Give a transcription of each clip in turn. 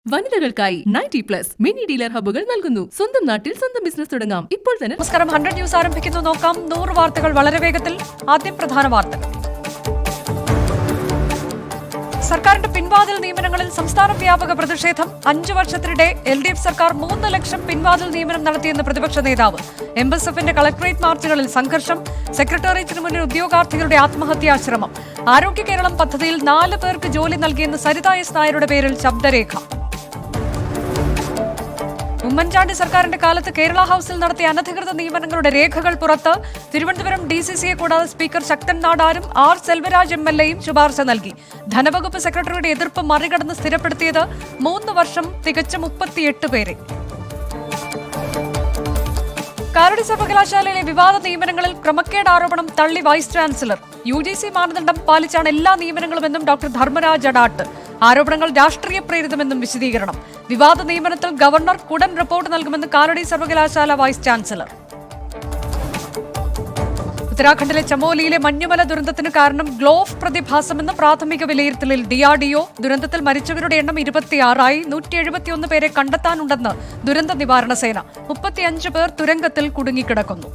വനിതകൾക്കായി 90+ mini dealer ഹബ്ബുകൾ നൽകുന്നു. സ്വന്തം നാട്ടിൽ സ്വന്തം ബിസിനസ് തുടങ്ങാം ഇപ്പോൾ തന്നെ. നമസ്കാരം, 100 ന്യൂസ് ആരംഭിക്കുന്നു. നോക്കാം 100 വാർത്തകൾ വളരെ വേഗത്തിൽ. ആദ്യം പ്രധാന വാർത്തകൾ. സർക്കാരിന്റെ പിൻവാതിൽ നിയമനങ്ങളിൽ സംസ്ഥാന വ്യാപക പ്രതിഷേധം. 5 വർഷത്തിനിടെ LDF സർക്കാർ 3 ലക്ഷം പിൻവാതിൽ നിയമനം നടത്തിയെന്ന് പ്രതിപക്ഷ നേതാവ്. MSFന്റെ കളക്ടറേറ്റ് മാർച്ചുകളിൽ സംഘർഷം. സെക്രട്ടേറിയറ്റിന് മുന്നിൽ ഉദ്യോഗാർത്ഥികളുടെ ആത്മഹത്യാശ്രമം. ആരോഗ്യ കേരളം പദ്ധതിയിൽ 4 പേർക്ക് ജോലി നൽകിയെന്ന് സരിത എസ് നായരുടെ പേരിൽ ശബ്ദരേഖ. ഉമ്മൻചാണ്ടി സർക്കാരിന്റെ കാലത്ത് കേരള ഹൌസിൽ നടത്തിയ അനധികൃത നിയമനങ്ങളുടെ രേഖകൾ പുറത്ത്. തിരുവനന്തപുരം DCCയെ കൂടാതെ സ്പീക്കർ ശക്തൻ നാടാരും R സെൽവരാജ് MLAയും ശുപാർശ നൽകി. ധനവകുപ്പ് സെക്രട്ടറിയുടെ എതിർപ്പ് മറികടന്ന് സ്ഥിരപ്പെടുത്തിയത് 3 വർഷം തികച്ച 38 പേരെ. കാലടി സർവകലാശാലയിലെ വിവാദ നിയമനങ്ങളിൽ ക്രമക്കേട് ആരോപണം തള്ളി വൈസ് ചാൻസലർ. UGC മാനദണ്ഡം പാലിച്ചാണ് എല്ലാ നിയമനങ്ങളുമെന്നും ഡോക്ടർ ധർമ്മരാജ് അഡാട്ട്. ആരോപണങ്ങൾ രാഷ്ട്രീയ പ്രേരിതമെന്നും വിശദീകരണം. വിവാദ നിയമനത്തിൽ ഗവർണർ ഉടൻ റിപ്പോർട്ട് നൽകുമെന്ന് കാലടി സർവകലാശാല വൈസ് ചാൻസലർ. ഉത്തരാഖണ്ഡിലെ ചമോലിയിലെ മഞ്ഞുമല ദുരന്തത്തിന് കാരണം ഗ്ലോഫ് പ്രതിഭാസമെന്ന് പ്രാഥമിക വിലയിരുത്തലിൽ DRDO. ദുരന്തത്തിൽ മരിച്ചവരുടെ എണ്ണം 26ആയി. 171 പേരെ കണ്ടെത്താനുണ്ടെന്ന് ദുരന്ത നിവാരണ സേന. 35 പേർ തുരങ്കത്തിൽ കുടുങ്ങിക്കിടക്കുന്നു.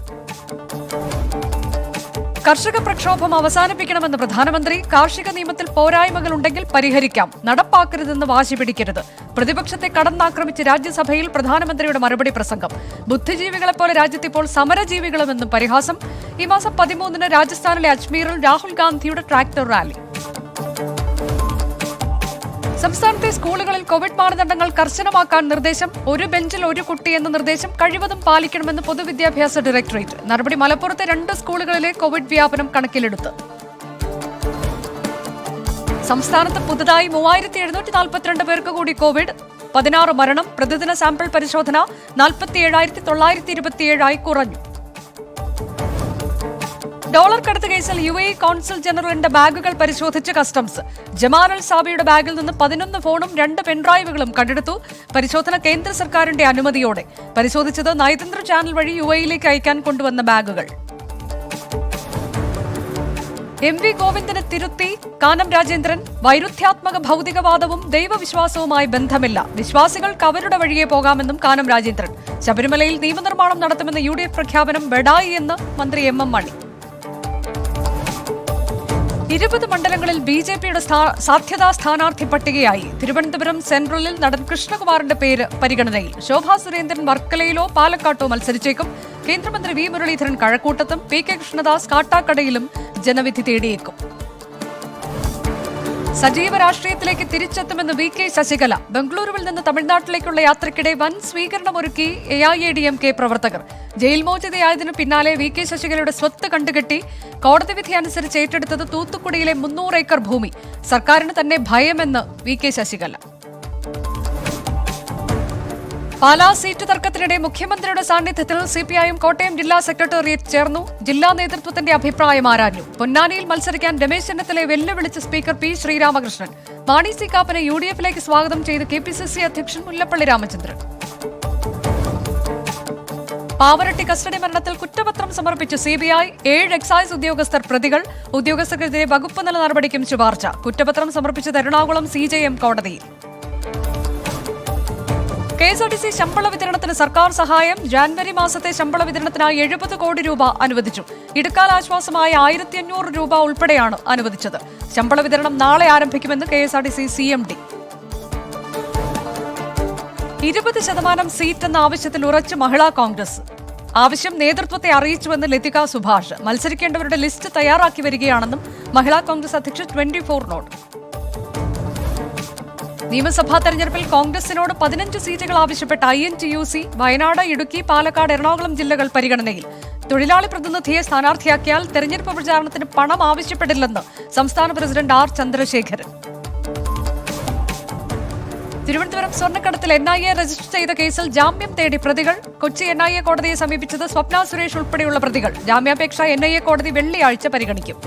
കർഷക പ്രക്ഷോഭം അവസാനിപ്പിക്കണമെന്ന് പ്രധാനമന്ത്രി. കാർഷിക നിയമത്തിൽ പോരായ്മകളുണ്ടെങ്കിൽ പരിഹരിക്കാം, നടപ്പാക്കരുതെന്ന് വാശി പിടിക്കരുത്. പ്രതിപക്ഷത്തെ കടന്നാക്രമിച്ച് രാജ്യസഭയിൽ പ്രധാനമന്ത്രിയുടെ മറുപടി പ്രസംഗം. ബുദ്ധിജീവികളെപ്പോലെ രാജ്യത്തിപ്പോൾ സമരജീവികളുമെന്നും പരിഹാസം. ഈ മാസം 13-ന് രാജസ്ഥാനിലെ അജ്മീറിൽ രാഹുൽ ഗാന്ധിയുടെ ട്രാക്ടർ റാലി. സംസ്ഥാനത്തെ സ്കൂളുകളിൽ കോവിഡ് മാനദണ്ഡങ്ങൾ കർശനമാക്കാൻ നിർദ്ദേശം. ഒരു ബെഞ്ചിൽ ഒരു കുട്ടി എന്ന നിർദ്ദേശം കഴിവതും പാലിക്കണമെന്ന് പൊതുവിദ്യാഭ്യാസ ഡയറക്ടറേറ്റ്. നടപടി മലപ്പുറത്തെ 2 സ്കൂളുകളിലെ കോവിഡ് വ്യാപനം കണക്കിലെടുത്ത്. സംസ്ഥാനത്ത് പുതുതായി 3742 പേർക്ക് കൂടി കോവിഡ്. 16 മരണം. പ്രതിദിന സാമ്പിൾ പരിശോധന 47,927 കുറഞ്ഞു. ഡോളർ കടത്ത് കേസിൽ UAE കോൺസുൽ ജനറലിന്റെ ബാഗുകൾ പരിശോധിച്ച് കസ്റ്റംസ്. ജമാൽ അൽ സാബിയുടെ ബാഗിൽ നിന്ന് 11 ഫോണും 2 പെൻഡ്രൈവുകളും കണ്ടെടുത്തു. പരിശോധന കേന്ദ്ര സർക്കാരിന്റെ അനുമതിയോടെ. പരിശോധിച്ചത് നയതന്ത്ര ചാനൽ വഴി UAEയിലേക്ക് അയക്കാൻ കൊണ്ടുവന്ന ബാഗുകൾ. MV ഗോവിന്ദനെ തിരുത്തി കാനം രാജേന്ദ്രൻ. വൈരുദ്ധ്യാത്മക ഭൗതികവാദവും ദൈവവിശ്വാസവുമായി ബന്ധമില്ല. വിശ്വാസികൾക്ക് അവരുടെ വഴിയെ പോകാമെന്നും കാനം രാജേന്ദ്രൻ. ശബരിമലയിൽ നിയമനിർമ്മാണം നടത്തുമെന്ന UDF പ്രഖ്യാപനം ബെഡായി എന്ന് മന്ത്രി MM മണി. 20 മണ്ഡലങ്ങളിൽ BJPയുടെ സാധ്യതാ സ്ഥാനാർത്ഥി പട്ടികയായി. തിരുവനന്തപുരം സെൻട്രലിൽ നടൻ കൃഷ്ണകുമാറിന്റെ പേര് പരിഗണനയിൽ. ശോഭാ സുരേന്ദ്രൻ വർക്കലയിലോ പാലക്കാട്ടോ മത്സരിച്ചേക്കും. കേന്ദ്രമന്ത്രി V മുരളീധരൻ കഴക്കൂട്ടത്തും PK കൃഷ്ണദാസ് കാട്ടാക്കടയിലും ജനവിധി തേടിയേക്കും. സജീവ രാഷ്ട്രീയത്തിലേക്ക് തിരിച്ചെത്തുമെന്ന് VK ശശികല. ബംഗളൂരുവിൽ നിന്ന് തമിഴ്നാട്ടിലേക്കുള്ള യാത്രയ്ക്കിടെ വൻ സ്വീകരണമൊരുക്കി AIADMK പ്രവർത്തകർ. ജയിൽ മോചിതയായതിനു പിന്നാലെ VK ശശികലയുടെ സ്വത്ത് കണ്ടുകെട്ടി. കോടതി വിധി അനുസരിച്ച് ഏറ്റെടുത്തത് തൂത്തുക്കുടിയിലെ 300 ഏക്കർ ഭൂമി. സർക്കാരിന് തന്നെ ഭയമെന്ന് VK ശശികല. പാലാ സീറ്റ് തർക്കത്തിനിടെ മുഖ്യമന്ത്രിയുടെ സാന്നിധ്യത്തിൽ CPIM കോട്ടയം ജില്ലാ സെക്രട്ടേറിയറ്റ് ചേർന്നു. ജില്ലാ നേതൃത്വത്തിന്റെ അഭിപ്രായം ആരാഞ്ഞു. പൊന്നാനിയിൽ മത്സരിക്കാൻ രമേശ് ചെന്നിത്തലയെ വെല്ലുവിളിച്ച് speaker P Sreeramakrishnan. Mani C കാപ്പനെ UDFിലേക്ക് സ്വാഗതം ചെയ്ത് KPCC അധ്യക്ഷൻ മുല്ലപ്പള്ളി രാമചന്ദ്രൻ. പാവറട്ടി കസ്റ്റഡി മരണത്തിൽ കുറ്റപത്രം സമർപ്പിച്ച് CBI. 7 എക്സൈസ് ഉദ്യോഗസ്ഥർ പ്രതികൾ. ഉദ്യോഗസ്ഥർക്കെതിരെ വകുപ്പ് തല നടപടിക്കും ശുപാർശ. കുറ്റപത്രം സമർപ്പിച്ചത് എറണാകുളം CJM കോടതിയിൽ. KSRTC ശമ്പള വിതരണത്തിന് സർക്കാർ സഹായം. ജാനുവരി മാസത്തെ ശമ്പള വിതരണത്തിനായി 70 കോടി രൂപ അനുവദിച്ചു. ഇടക്കാല ആശ്വാസമായ 1500 രൂപ ഉൾപ്പെടെയാണ് അനുവദിച്ചത്. ശമ്പള വിതരണം നാളെ ആരംഭിക്കുമെന്ന് KSRTC CMD. 20% സീറ്റ് എന്ന ആവശ്യത്തിൽ ഉറച്ച് മഹിളാ കോൺഗ്രസ്. ആവശ്യം നേതൃത്വത്തെ അറിയിച്ചുവെന്ന് ലതിക സുഭാഷ്. മത്സരിക്കേണ്ടവരുടെ ലിസ്റ്റ് തയ്യാറാക്കി വരികയാണെന്നും മഹിളാ കോൺഗ്രസ് അധ്യക്ഷ 24നോട്. നിയമസഭാ തെരഞ്ഞെടുപ്പിൽ കോൺഗ്രസിനോട് 15 സീറ്റുകൾ ആവശ്യപ്പെട്ട INTUC. വയനാട്, ഇടുക്കി, പാലക്കാട്, എറണാകുളം ജില്ലകൾ പരിഗണനയിൽ. തൊഴിലാളി പ്രതിനിധിയെ സ്ഥാനാർത്ഥിയാക്കിയാൽ തെരഞ്ഞെടുപ്പ് പ്രചാരണത്തിന് പണം ആവശ്യപ്പെടില്ലെന്ന് സംസ്ഥാന പ്രസിഡന്റ് R ചന്ദ്രശേഖരൻ. തിരുവനന്തപുരം സ്വർണ്ണക്കടത്തിൽ NIA രജിസ്റ്റർ ചെയ്ത കേസിൽ ജാമ്യം തേടി പ്രതികൾ. കൊച്ചി NIA കോടതിയെ സമീപിച്ചത് സ്വപ്ന സുരേഷ് ഉൾപ്പെടെയുള്ള പ്രതികൾ. ജാമ്യാപേക്ഷ NIA കോടതി വെള്ളിയാഴ്ച പരിഗണിക്കും.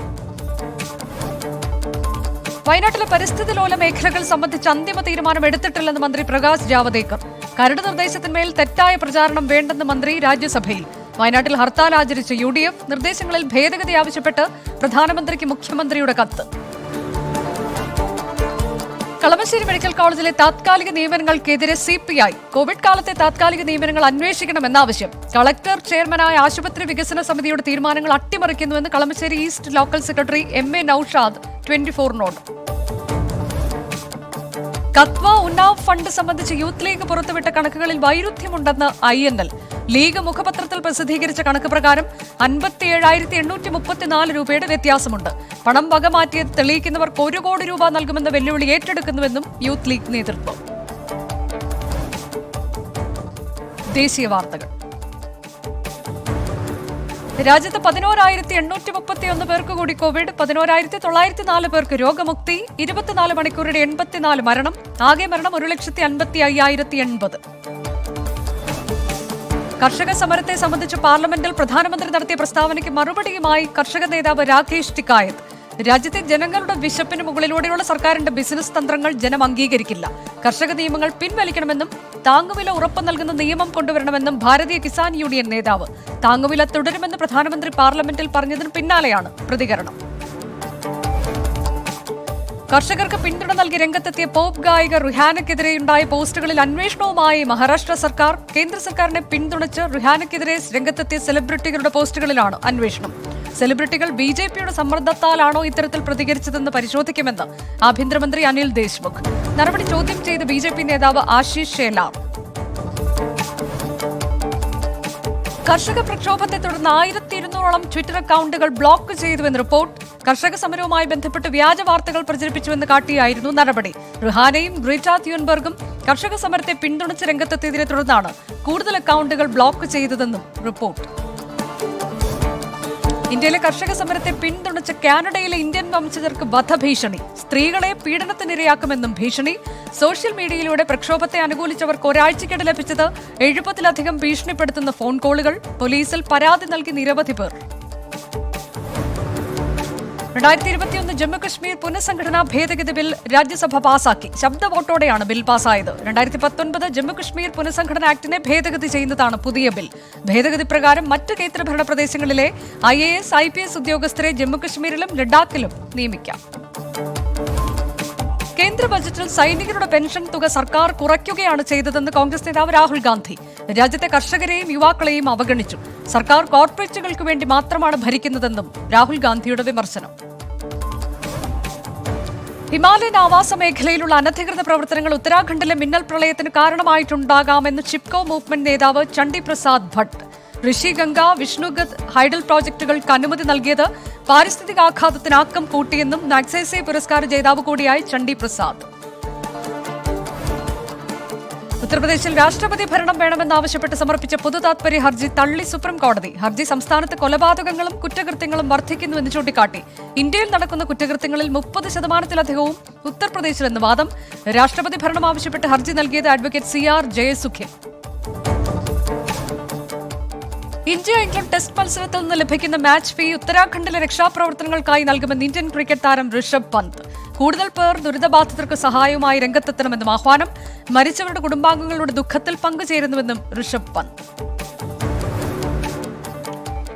വയനാട്ടിലെ പരിസ്ഥിതി ലോല മേഖലകൾ സംബന്ധിച്ച് അന്തിമ തീരുമാനം എടുത്തിട്ടില്ലെന്ന് മന്ത്രി പ്രകാശ് ജാവദേക്കർ. കരട് നിർദ്ദേശത്തിന്മേൽ തെറ്റായ പ്രചാരണം വേണ്ടെന്ന് മന്ത്രി രാജ്യസഭയിൽ. വയനാട്ടിൽ ഹർത്താൽ ആചരിച്ച UDF. നിർദ്ദേശങ്ങളിൽ ഭേദഗതി ആവശ്യപ്പെട്ട് പ്രധാനമന്ത്രിക്ക് മുഖ്യമന്ത്രിയുടെ കത്ത്. കളമശ്ശേരി മെഡിക്കൽ കോളേജിലെ താത്കാലിക നിയമനങ്ങൾക്കെതിരെ CPI കോവിഡ് കാലത്തെ താത്കാലിക നിയമനങ്ങൾ അന്വേഷിക്കണമെന്നാവശ്യം. കളക്ടർ ചെയർമാനായ ആശുപത്രി വികസന സമിതിയുടെ തീരുമാനങ്ങൾ അട്ടിമറിക്കുന്നുവെന്ന് Kalamassery east local secretary MA Naushad 24-നോട്. കത്വ ഉന്നാവ് ഫണ്ട് സംബന്ധിച്ച് യൂത്ത് ലീഗ് പുറത്തുവിട്ട കണക്കുകളിൽ വൈരുദ്ധ്യമുണ്ടെന്ന് INL. ലീഗ് മുഖപത്രത്തിൽ പ്രസിദ്ധീകരിച്ച കണക്ക് പ്രകാരം 57,834 രൂപയുടെ വ്യത്യാസമുണ്ട്. പണം വകമാറ്റിയത് തെളിയിക്കുന്നവർക്ക് 1 കോടി രൂപ നൽകുമെന്ന വെല്ലുവിളി ഏറ്റെടുക്കുന്നുവെന്നും യൂത്ത് ലീഗ് നേതൃത്വം. ദേശീയ വാർത്തകൾ. രാജ്യത്ത് 11,831 പേർക്ക് കൂടി കോവിഡ്, 11,904 പേർക്ക് രോഗമുക്തി, 24 മണിക്കൂറിടെ 84 മരണം. ആകെ മരണം 1,55,080. കർഷക സമരത്തെ സംബന്ധിച്ച് പാർലമെന്റിൽ പ്രധാനമന്ത്രി നടത്തിയ പ്രസ്താവനയ്ക്ക് മറുപടിയുമായി കർഷക നേതാവ് രാകേഷ് ടിക്കായത്ത്. രാജ്യത്തെ ജനങ്ങളുടെ വിശപ്പിന് മുകളിലൂടെയുള്ള സർക്കാരിന്റെ ബിസിനസ് തന്ത്രങ്ങൾ ജനം അംഗീകരിക്കില്ല. കർഷക നിയമങ്ങൾ പിൻവലിക്കണമെന്നും താങ്ങുവില ഉറപ്പു നൽകുന്ന നിയമം കൊണ്ടുവരണമെന്നും ഭാരതീയ കിസാൻ യൂണിയൻ നേതാവ്. താങ്ങുവില തുടരുമെന്ന് പ്രധാനമന്ത്രി പാർലമെന്റിൽ പറഞ്ഞതിന് പിന്നാലെയാണ് പ്രതികരണം. കർഷകർക്ക് പിന്തുണ നൽകി രംഗത്തെത്തിയ പോപ്പ് ഗായിക റിഹാനയ്ക്കെതിരെയുണ്ടായ പോസ്റ്റുകളിൽ അന്വേഷണവുമായി മഹാരാഷ്ട്ര സർക്കാർ. കേന്ദ്ര സർക്കാരിനെ പിന്തുണച്ച് റിഹാനയ്ക്കെതിരെ രംഗത്തെത്തിയ സെലിബ്രിറ്റികളുടെ പോസ്റ്റുകളിലാണ് അന്വേഷണം. സെലിബ്രിറ്റികൾ BJPയുടെ സമ്മർദ്ദത്താലാണോ ഇത്തരത്തിൽ പ്രതികരിച്ചതെന്ന് പരിശോധിക്കുമെന്ന് ആഭ്യന്തരമന്ത്രി അനിൽ ദേശ്മുഖ്. നടപടി ചോദ്യം ചെയ്ത് BJP നേതാവ് ആശിഷ് ഷേലാർ. കർഷക പ്രക്ഷോഭത്തെ തുടർന്ന് 1200ഓളം ട്വിറ്റർ അക്കൗണ്ടുകൾ ബ്ലോക്ക് ചെയ്തുവെന്ന് റിപ്പോർട്ട്. കർഷക സമരവുമായി ബന്ധപ്പെട്ട് വ്യാജ വാർത്തകൾ പ്രചരിപ്പിച്ചുവെന്ന് കാട്ടിയായിരുന്നു നടപടി. റിഹാനയും ഗ്രീറ്റ ത്യൂൻബർഗും കർഷക സമരത്തെ പിന്തുണച്ച് രംഗത്തെത്തിയതിനെ തുടർന്നാണ് കൂടുതൽ അക്കൗണ്ടുകൾ ബ്ലോക്ക് ചെയ്തതെന്നും റിപ്പോർട്ട്. ഇന്ത്യയിലെ കർഷക സമരത്തെ പിന്തുണച്ച് കാനഡയിലെ ഇന്ത്യൻ വംശജർക്ക് വധഭീഷണി. സ്ത്രീകളെ പീഡനത്തിനിരയാക്കുമെന്നും ഭീഷണി. സോഷ്യൽ മീഡിയയിലൂടെ പ്രക്ഷോഭത്തെ അനുകൂലിച്ചവർക്ക് ഒരാഴ്ചയ്ക്കിടെ ലഭിച്ചത് 70-ലധികം ഭീഷണിപ്പെടുത്തുന്ന ഫോൺ കോളുകൾ. പോലീസിൽ പരാതി നൽകി നിരവധി പേർ. 2021 ജമ്മുകശ്മീർ പുനഃസംഘടനാ ഭേദഗതി ബിൽ രാജ്യസഭ പാസാക്കി. ശബ്ദ വോട്ടോടെയാണ് ബിൽ പാസായത്. 2019 ജമ്മുകശ്മീർ പുനഃസംഘടന ആക്ടിനെ ഭേദഗതി ചെയ്യുന്നതാണ് പുതിയ ബിൽ. ഭേദഗതി പ്രകാരം മറ്റ് കേന്ദ്രഭരണ പ്രദേശങ്ങളിലെ IAS, IPS ഉദ്യോഗസ്ഥരെ ജമ്മുകശ്മീരിലും ലഡാക്കിലും നിയമിക്കാം. കേന്ദ്ര ബജറ്റിൽ സൈനികരുടെ പെൻഷൻ തുക സർക്കാർ കുറയ്ക്കുകയാണ് ചെയ്തതെന്ന് കോൺഗ്രസ് നേതാവ് രാഹുൽ ഗാന്ധി. രാജ്യത്തെ കർഷകരെയും യുവാക്കളെയും അവഗണിച്ചു. സർക്കാർ കോർപ്പറേറ്റുകൾക്ക് വേണ്ടി മാത്രമാണ് ഭരിക്കുന്നതെന്നും രാഹുൽ ഗാന്ധിയുടെ വിമർശനം. ഹിമാലയൻ ആവാസ മേഖലയിലുള്ള അനധികൃത പ്രവർത്തനങ്ങൾ ഉത്തരാഖണ്ഡിലെ മിന്നൽ പ്രളയത്തിന് കാരണമായിട്ടുണ്ടാകാമെന്ന് ചിപ്കോ മൂവ്മെന്റ് നേതാവ് ചണ്ഡി പ്രസാദ് ഭട്ട്. ഋഷിഗംഗ, വിഷ്ണുഗത് ഹൈഡൽ പ്രോജക്ടുകൾക്ക് അനുമതി നൽകിയത് പാരിസ്ഥിതികാഘാതത്തിന് ആക്കം കൂട്ടിയെന്നും മാഗ്സേസെ പുരസ്കാര ജേതാവ് കൂടിയായി ചണ്ഡി പ്രസാദ്. ഉത്തർപ്രദേശിൽ രാഷ്ട്രപതി ഭരണം വേണമെന്നാവശ്യപ്പെട്ട് സമർപ്പിച്ച പൊതുതാത്പര്യ ഹർജി തള്ളി സുപ്രീം കോടതി. ഹർജി സംസ്ഥാനത്ത് കൊലപാതകങ്ങളും കുറ്റകൃത്യങ്ങളും വർദ്ധിക്കുന്നുവെന്ന് ചൂണ്ടിക്കാട്ടി. ഇന്ത്യയിൽ നടക്കുന്ന കുറ്റകൃത്യങ്ങളിൽ 30%-ലധികവും ഉത്തർപ്രദേശിലെന്ന് വാദം. രാഷ്ട്രപതി ഭരണം ആവശ്യപ്പെട്ട് ഹർജി നൽകിയത് advocate CR Jayasukhyan. India England test മത്സരത്തിൽ നിന്ന് ലഭിക്കുന്ന മാച്ച് ഫീ ഉത്തരാഖണ്ഡിലെ രക്ഷാപ്രവർത്തനങ്ങൾക്കായി നൽകുമെന്ന് ഇന്ത്യൻ ക്രിക്കറ്റ് താരം ഋഷഭ് പന്ത്. കൂടുതൽ പേർ ദുരിതബാധിതർക്ക് സഹായവുമായി രംഗത്തെത്തണമെന്നും ആഹ്വാനം. മരിച്ചവരുടെ കുടുംബാംഗങ്ങളുടെ ദുഃഖത്തിൽ പങ്കുചേരുന്നുവെന്നും ഋഷഭ് പന്ത്.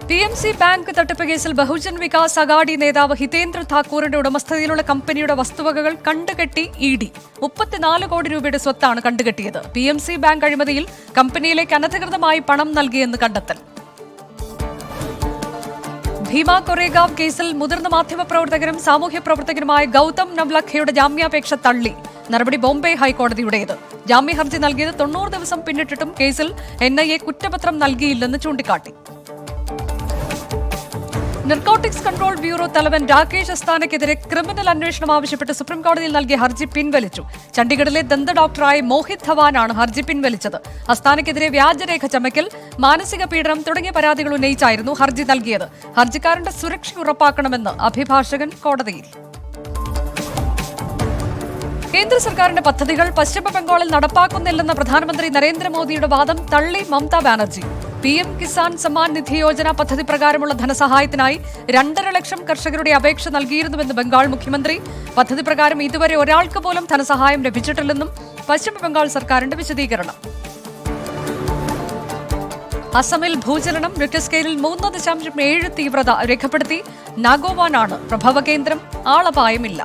PMC ബാങ്ക് തട്ടിപ്പ് കേസിൽ ബഹുജൻ വികാസ് അഗാഡി നേതാവ് ഹിതേന്ദ്ര താക്കൂറിന്റെ ഉടമസ്ഥതയിലുള്ള കമ്പനിയുടെ വസ്തുവകകൾ കണ്ടുകെട്ടി ED. 34 കോടി രൂപയുടെ സ്വത്താണ് കണ്ടുകെട്ടിയത്. PMC ബാങ്ക് അഴിമതിയിൽ കമ്പനിയിലേക്ക് അനധികൃതമായി പണം നൽകിയെന്ന് കണ്ടെത്തൽ. ഭീമ കൊറേഗാവ് കേസിൽ മുതിർന്ന മാധ്യമപ്രവർത്തകരും സാമൂഹ്യ പ്രവർത്തകരുമായ ഗൗതം നവ്ലഖയുടെ ജാമ്യാപേക്ഷ തള്ളി. നടപടി ബോംബെ ഹൈക്കോടതിയുടേത്. ജാമ്യ ഹർജി നൽകിയത് 90 ദിവസം പിന്നിട്ടിട്ടും കേസിൽ NIA കുറ്റപത്രം നൽകിയില്ലെന്ന് ചൂണ്ടിക്കാട്ടി. നർക്കോട്ടിക്സ് കൺട്രോൾ ബ്യൂറോ തലവൻ രാകേഷ് അസ്താനയ്ക്കെതിരെ ക്രിമിനൽ അന്വേഷണം ആവശ്യപ്പെട്ട് സുപ്രീംകോടതിയിൽ നൽകിയ ഹർജി പിൻവലിച്ചു. ചണ്ഡീഗഡിലെ ദന്ത ഡോക്ടറായ മോഹിത് ധവാനാണ് ഹർജി പിൻവലിച്ചത്. അസ്താനയ്ക്കെതിരെ വ്യാജരേഖ ചമയ്ക്കൽ, മാനസിക പീഡനം തുടങ്ങിയ പരാതികൾ ഉന്നയിച്ചായിരുന്നു ഹർജി നൽകിയത്. ഹർജിക്കാരന്റെ സുരക്ഷ ഉറപ്പാക്കണമെന്ന് അഭിഭാഷകൻ കോടതിയിൽ. കേന്ദ്ര സർക്കാരിന്റെ പദ്ധതികൾ പശ്ചിമ ബംഗാളിൽ നടപ്പാക്കുന്നില്ലെന്ന പ്രധാനമന്ത്രി നരേന്ദ്രമോദിയുടെ വാദം തള്ളി മമതാ ബാനർജി. PM കിസാൻ സമ്മാൻ നിധി യോജന പദ്ധതി പ്രകാരമുള്ള ധനസഹായത്തിനായി 2.5 ലക്ഷം കർഷകരുടെ അപേക്ഷ നൽകിയിരുന്നുവെന്ന് ബംഗാൾ മുഖ്യമന്ത്രി. പദ്ധതി പ്രകാരം ഇതുവരെ ഒരാൾക്ക് പോലും ധനസഹായം ലഭിച്ചിട്ടില്ലെന്നും പശ്ചിമ ബംഗാൾ സർക്കാരിന്റെ വിശദീകരണം. അസമിൽ ഭൂചലനം. റിക്ടർ സ്കെയിലിൽ 3.7 തീവ്രത രേഖപ്പെടുത്തി. നാഗോവാനാണ് പ്രഭവ കേന്ദ്രം. ആളപായമില്ല.